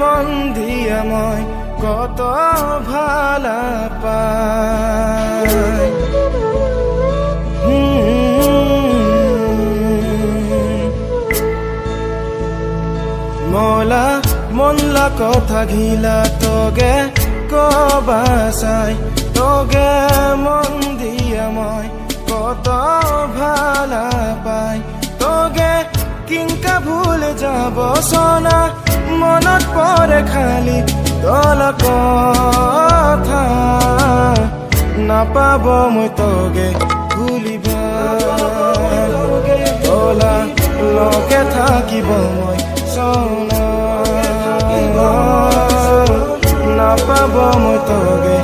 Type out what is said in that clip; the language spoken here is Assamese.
মন দিয়া মই কত ভালা পাই মলা মনলা কথা ঘিলা তোগে কবাসাই তোগে মন দিয়া মই কত ভালা পাই তোগে কিংকা ভুল যাব সোনা মনত পরে খালি তল কথা নাপাব মই তোগে ভুলিব তোলা লগে থাকিব মই সোনা নাপাব মই তোগে